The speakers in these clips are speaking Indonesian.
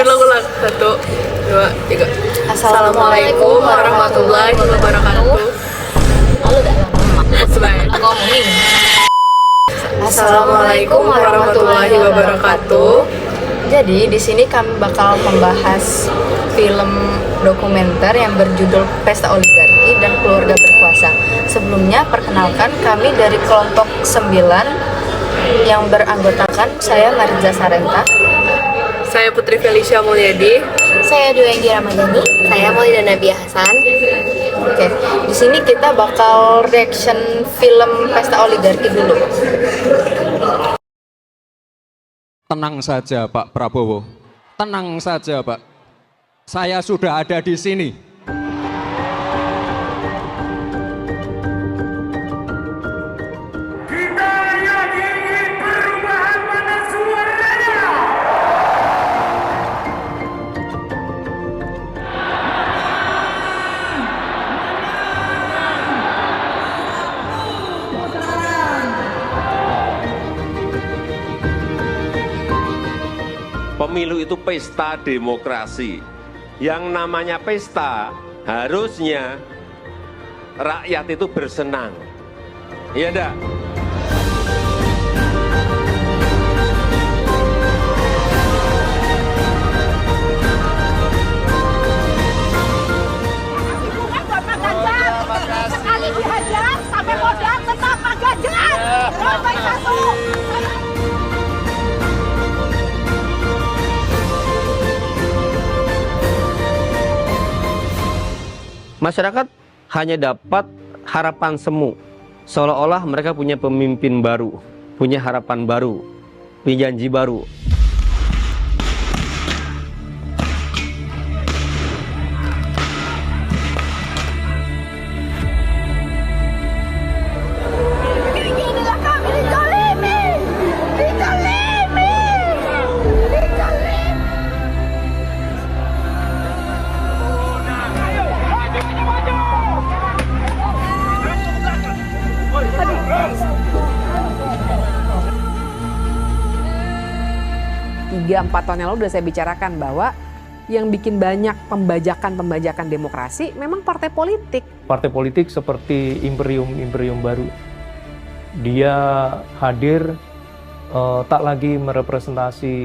Ulang. 1, 2, 3. Assalamualaikum warahmatullahi wabarakatuh. Ngomongin. Assalamualaikum warahmatullahi wabarakatuh. Jadi di sini kami bakal membahas film dokumenter yang berjudul Pesta Oligarki dan Keluarga Berkuasa. Sebelumnya perkenalkan, kami dari kelompok 9 yang beranggotakan saya Mariza Sarenta, Saya Putri Felicia Mulyadi. Saya Dwi Ramadhani. Saya Maulida Nabiah Hasan. Oke, di sini kita bakal reaction film Pesta Oligarki dulu. Tenang saja Pak Prabowo, tenang saja Pak. Saya sudah ada di sini. Kita yang ingin perubahan, mana suaranya? Pemilu itu pesta demokrasi. Yang namanya pesta, harusnya rakyat itu bersenang. Iya enggak? Sekali dihajar sampai modal tetap Pak Ganjar. Nomor 1. Masyarakat hanya dapat harapan semu, seolah-olah mereka punya pemimpin baru, punya harapan baru, punya janji baru. Inilah kami dizalimi. Tiga 4 tahun yang lalu sudah saya bicarakan bahwa yang bikin banyak pembajakan demokrasi memang partai politik. Partai politik seperti imperium baru. Dia hadir tak lagi merepresentasi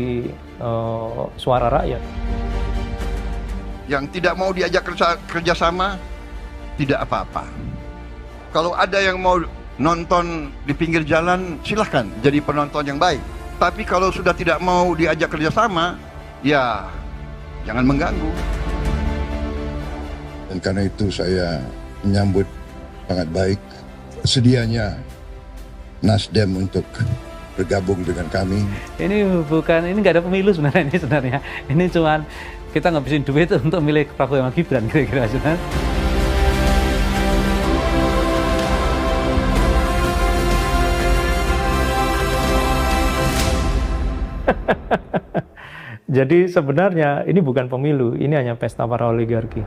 suara rakyat. Yang tidak mau diajak kerjasama, tidak apa-apa. Kalau ada yang mau nonton di pinggir jalan, silahkan jadi penonton yang baik. Tapi kalau sudah tidak mau diajak kerjasama, ya jangan mengganggu. Dan karena itu saya menyambut sangat baik sedianya Nasdem untuk bergabung dengan kami. Ini nggak ada pemilu sebenarnya. Ini cuman kita ngabisin duit untuk milih Prabowo sama Gibran kira-kira sebenarnya. Jadi sebenarnya ini bukan pemilu, ini hanya pesta para oligarki.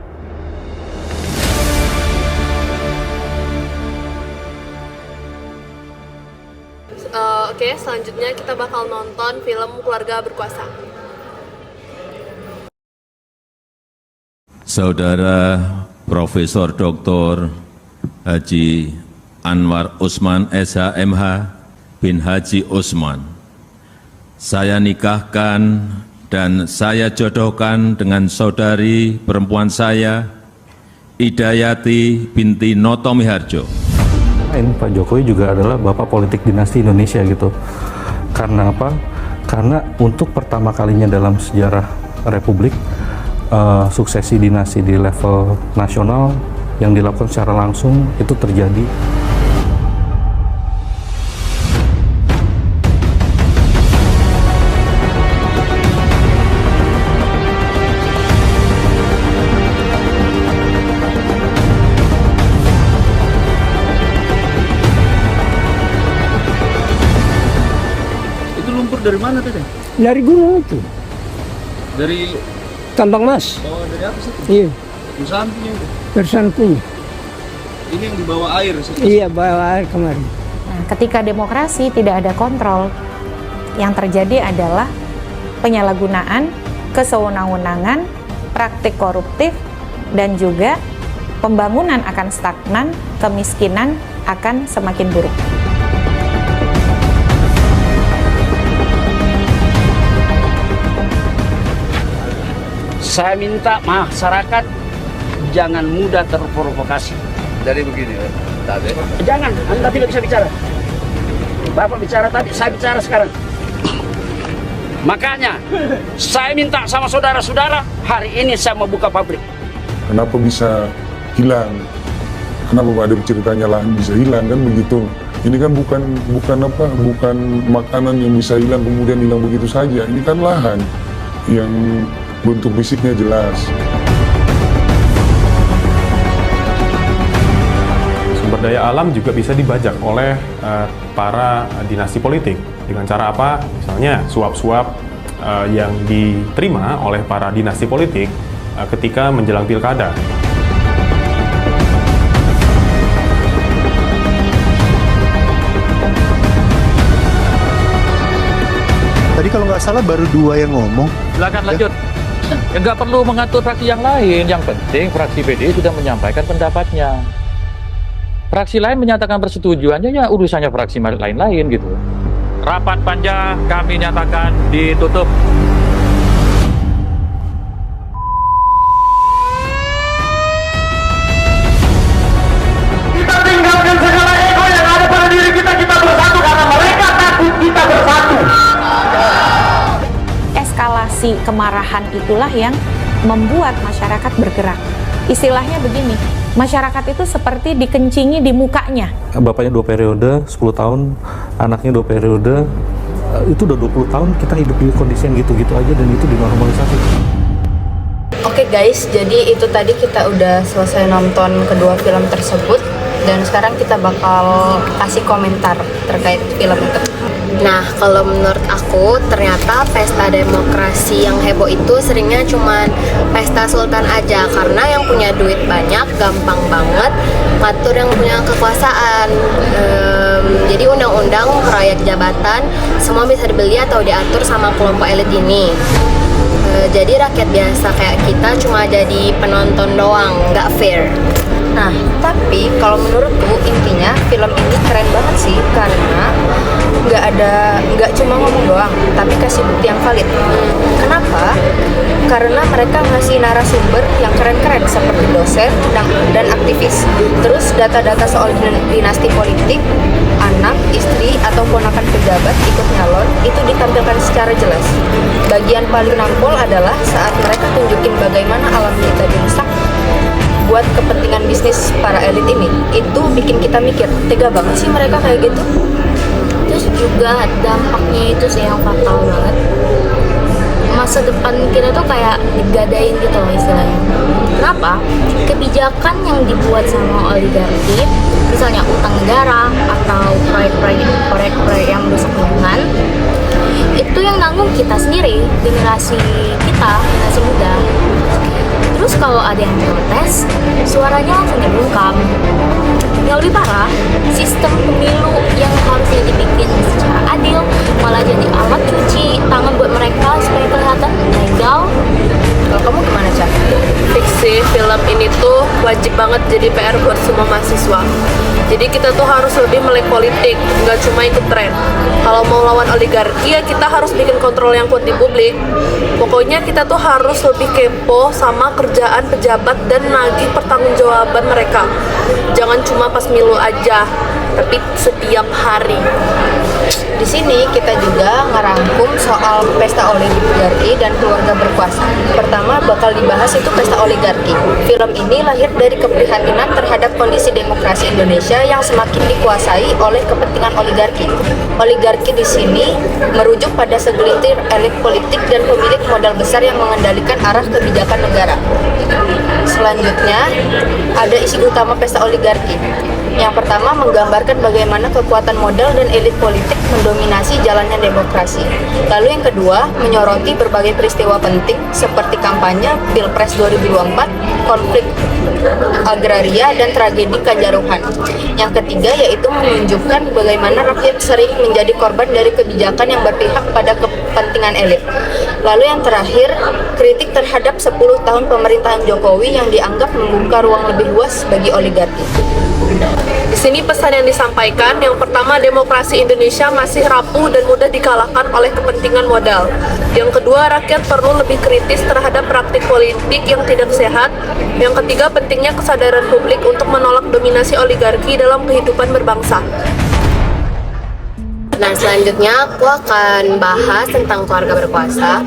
Oke, selanjutnya kita bakal nonton film Keluarga Berkuasa. Saudara Profesor Dr. Haji Anwar Usman SHMH bin Haji Usman, saya nikahkan dan saya jodohkan dengan saudari perempuan saya, Idayati binti Noto Miharjo. Ini Pak Jokowi juga adalah bapak politik dinasti Indonesia gitu. Karena apa? Karena untuk pertama kalinya dalam sejarah Republik, suksesi dinasti di level nasional yang dilakukan secara langsung itu terjadi. Dari mana tadi? Dari gunung itu. Dari Tambang Mas. Oh, dari atas itu? Iya. Perusahaan punya itu? Perusahaan punya. Ini yang dibawa air? Iya, bawa air kemarin. Nah, ketika demokrasi tidak ada kontrol, yang terjadi adalah penyalahgunaan kesewenang-wenangan, praktik koruptif, dan juga pembangunan akan stagnan, kemiskinan akan semakin buruk. Saya minta masyarakat jangan mudah terprovokasi. Jadi begini, tadi. Jangan, Anda tidak bisa bicara. Bapak bicara tadi, saya bicara sekarang. Makanya, saya minta sama saudara-saudara, hari ini saya mau buka pabrik. Kenapa bisa hilang? Kenapa ada ceritanya lahan bisa hilang kan begitu? Ini kan bukan makanan yang bisa hilang kemudian hilang begitu saja. Ini kan lahan yang bentuk fisiknya jelas. Sumber daya alam juga bisa dibajak oleh para dinasti politik. Dengan cara apa? Misalnya suap-suap yang diterima oleh para dinasti politik ketika menjelang pilkada. Tadi kalau nggak salah baru 2 yang ngomong. Silakan lanjut. Ya, nggak perlu mengatur fraksi yang lain. Yang penting fraksi PDI sudah menyampaikan pendapatnya. Fraksi lain menyatakan persetujuannya, ya urusannya fraksi lain-lain gitu. Rapat panja kami nyatakan ditutup. Kita tinggalkan segala ego yang ada pada diri kita bersatu karena mereka takut kita bersatu. Eskalasi kemarahan itulah yang membuat masyarakat bergerak. Istilahnya begini, masyarakat itu seperti dikencingi di mukanya. Bapaknya 2 periode, 10 tahun, anaknya 2 periode, itu udah 20 tahun kita hidup di kondisi yang gitu-gitu aja dan itu dinormalisasi. Oke guys, jadi itu tadi kita udah selesai nonton kedua film tersebut dan sekarang kita bakal kasih komentar terkait film itu. Nah, kalau menurut aku ternyata pesta demokrasi yang heboh itu seringnya cuman pesta sultan aja, karena yang punya duit banyak gampang banget ngatur yang punya kekuasaan. Jadi undang-undang proyek jabatan semua bisa dibeli atau diatur sama kelompok elit ini. Jadi rakyat biasa kayak kita cuma jadi penonton doang, nggak fair. Nah, tapi kalau menurutku intinya film ini keren banget sih karena nggak cuma ngomong doang, tapi kasih bukti yang valid. Kenapa? Karena mereka ngasih narasumber yang keren-keren seperti dosen dan aktivis. Terus data-data soal dinasti politik, anak, istri, atau ponakan pejabat ikut nyalon itu ditampilkan secara jelas. Bagian paling nampol adalah saat mereka tunjukin bagaimana alam kita dirusak buat kepentingan bisnis para elit ini. Itu bikin kita mikir, tega banget sih mereka kayak gitu. Terus juga dampaknya itu sih yang fatal banget. Masa depan kita tuh kayak digadain gitu loh istilahnya. Kenapa? Kebijakan yang dibuat sama oligarki, misalnya utang negara atau proyek-proyek yang merusak lingkungan, itu yang nanggung kita sendiri, generasi muda. Terus kalau ada yang protes, suaranya langsung dibungkam. Yang lebih parah, sistem pemilu yang harusnya dibikin secara adil malah jadi alat cuci tangan buat mereka supaya kelihatan legal. Kalau kamu gimana, Cak? Fix sih, film ini tuh wajib banget jadi PR buat semua mahasiswa. Jadi kita tuh harus lebih melek politik, nggak cuma ikut tren. Kalau mau lawan oligarki ya kita harus bikin kontrol yang kuat di publik. Pokoknya kita tuh harus lebih kepo sama kerjaan pejabat dan nagih pertanggungjawaban mereka. Jangan cuma pas milu aja, tapi setiap hari. Di sini kita juga ngerangkum soal pesta oligarki dan keluarga berkuasa. Pertama bakal dibahas itu pesta oligarki. Film ini lahir dari keprihatinan terhadap kondisi demokrasi Indonesia yang semakin dikuasai oleh kepentingan oligarki. Oligarki di sini merujuk pada segelintir elit politik dan pemilik modal besar yang mengendalikan arah kebijakan negara. Selanjutnya ada isi utama pesta oligarki. Yang pertama menggambarkan bagaimana kekuatan modal dan elit politik mendominasi jalannya demokrasi. Lalu yang kedua menyoroti berbagai peristiwa penting seperti kampanye Pilpres 2024 konflik agraria dan tragedi Kanjuruhan. Yang ketiga yaitu menunjukkan bagaimana rakyat sering menjadi korban dari kebijakan yang berpihak pada kepentingan elit. Lalu yang terakhir, kritik terhadap 10 tahun pemerintahan Jokowi yang dianggap membuka ruang lebih luas bagi oligarki. Di sini pesan yang disampaikan, yang pertama, demokrasi Indonesia masih rapuh dan mudah dikalahkan oleh kepentingan modal. Yang kedua, rakyat perlu lebih kritis terhadap praktik politik yang tidak sehat. Yang ketiga, pentingnya kesadaran publik untuk menolak dominasi oligarki dalam kehidupan berbangsa. Nah, selanjutnya aku akan bahas tentang keluarga berkuasa,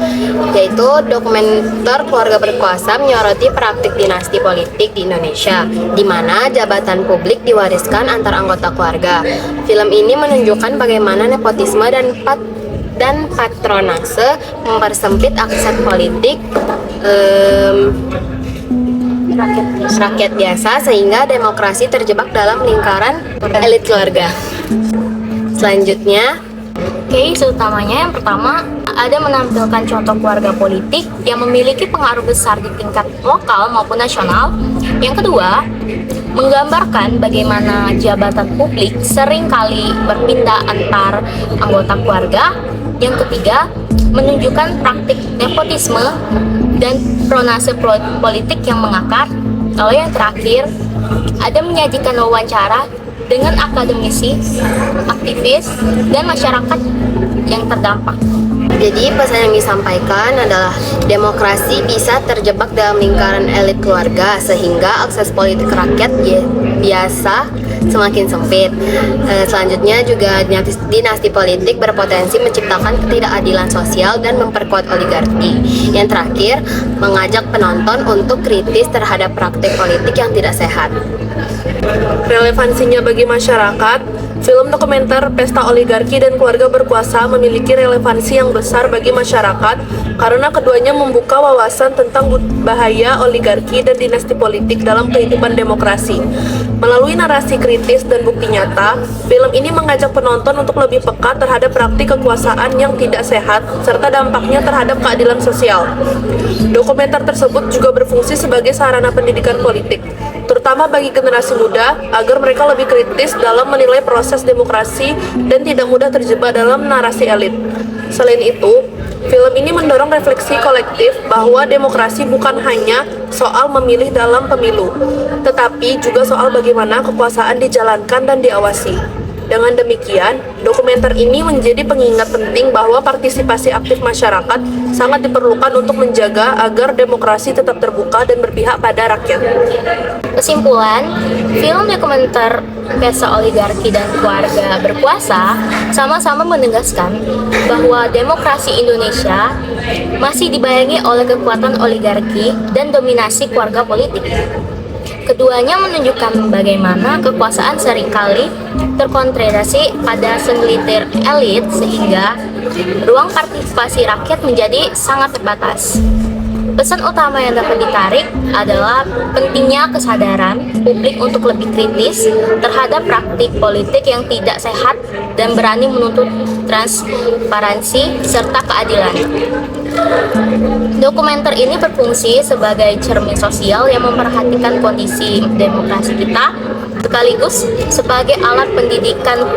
yaitu dokumenter Keluarga Berkuasa menyoroti praktik dinasti politik di Indonesia, di mana jabatan publik diwariskan antar anggota keluarga. Film ini menunjukkan bagaimana nepotisme dan patronase mempersempit akses politik rakyat biasa, sehingga demokrasi terjebak dalam lingkaran elit keluarga. Selanjutnya, case utamanya yang pertama ada menampilkan contoh keluarga politik yang memiliki pengaruh besar di tingkat lokal maupun nasional. Yang kedua, menggambarkan bagaimana jabatan publik seringkali berpindah antar anggota keluarga. Yang ketiga, menunjukkan praktik nepotisme dan pronase politik yang mengakar. Lalu yang terakhir, ada menyajikan wawancara dengan akademisi, aktivis, dan masyarakat yang terdampak. Jadi pesan yang disampaikan adalah demokrasi bisa terjebak dalam lingkaran elit keluarga, sehingga akses politik rakyat biasa semakin sempit. Selanjutnya juga dinasti politik berpotensi menciptakan ketidakadilan sosial dan memperkuat oligarki. Yang terakhir, mengajak penonton untuk kritis terhadap praktik politik yang tidak sehat. Relevansinya bagi masyarakat, film dokumenter Pesta Oligarki dan Keluarga Berkuasa memiliki relevansi yang besar bagi masyarakat karena keduanya membuka wawasan tentang bahaya oligarki dan dinasti politik dalam kehidupan demokrasi. Melalui narasi kritis dan bukti nyata, film ini mengajak penonton untuk lebih peka terhadap praktik kekuasaan yang tidak sehat serta dampaknya terhadap keadilan sosial. Dokumenter tersebut juga berfungsi sebagai sarana pendidikan politik, terutama bagi generasi muda, agar mereka lebih kritis dalam menilai proses demokrasi dan tidak mudah terjebak dalam narasi elit. Selain itu, film ini mendorong refleksi kolektif bahwa demokrasi bukan hanya soal memilih dalam pemilu, tetapi juga soal bagaimana kekuasaan dijalankan dan diawasi. Dengan demikian, dokumenter ini menjadi pengingat penting bahwa partisipasi aktif masyarakat sangat diperlukan untuk menjaga agar demokrasi tetap terbuka dan berpihak pada rakyat. Kesimpulan, film dokumenter Pesta Oligarki dan Keluarga Berkuasa sama-sama menegaskan bahwa demokrasi Indonesia masih dibayangi oleh kekuatan oligarki dan dominasi keluarga politik. Keduanya menunjukkan bagaimana kekuasaan seringkali terkonsentrasi pada segelintir elit sehingga ruang partisipasi rakyat menjadi sangat terbatas. Pesan utama yang dapat ditarik adalah pentingnya kesadaran publik untuk lebih kritis terhadap praktik politik yang tidak sehat dan berani menuntut transparansi serta keadilan. Dokumenter ini berfungsi sebagai cermin sosial yang memperhatikan kondisi demokrasi kita, sekaligus sebagai alat pendidikan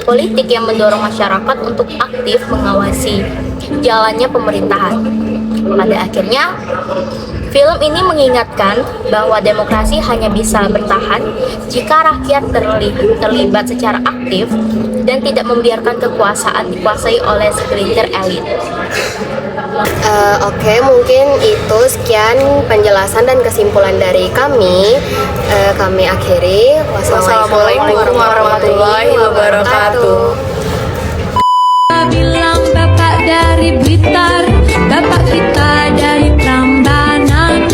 politik yang mendorong masyarakat untuk aktif mengawasi jalannya pemerintahan. Pada akhirnya, film ini mengingatkan bahwa demokrasi hanya bisa bertahan jika rakyat terlibat secara aktif dan tidak membiarkan kekuasaan dikuasai oleh segelintir elit. Oke, mungkin itu sekian penjelasan dan kesimpulan dari kami. Kami akhiri. Wassalamualaikum warahmatullahi wabarakatuh. Bilang bapak dari Blitar, bapak kita dari Prambanan.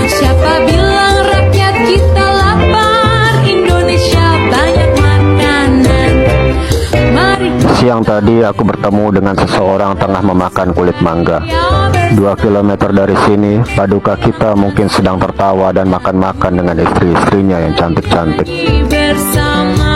Siapa bilang rakyat kita lapar, Indonesia banyak makanan. Mari. Siang tadi aku bertemu dengan seseorang tengah memakan kulit mangga. 2 kilometer dari sini, paduka kita mungkin sedang tertawa dan makan-makan dengan istri-istrinya yang cantik-cantik. Bersama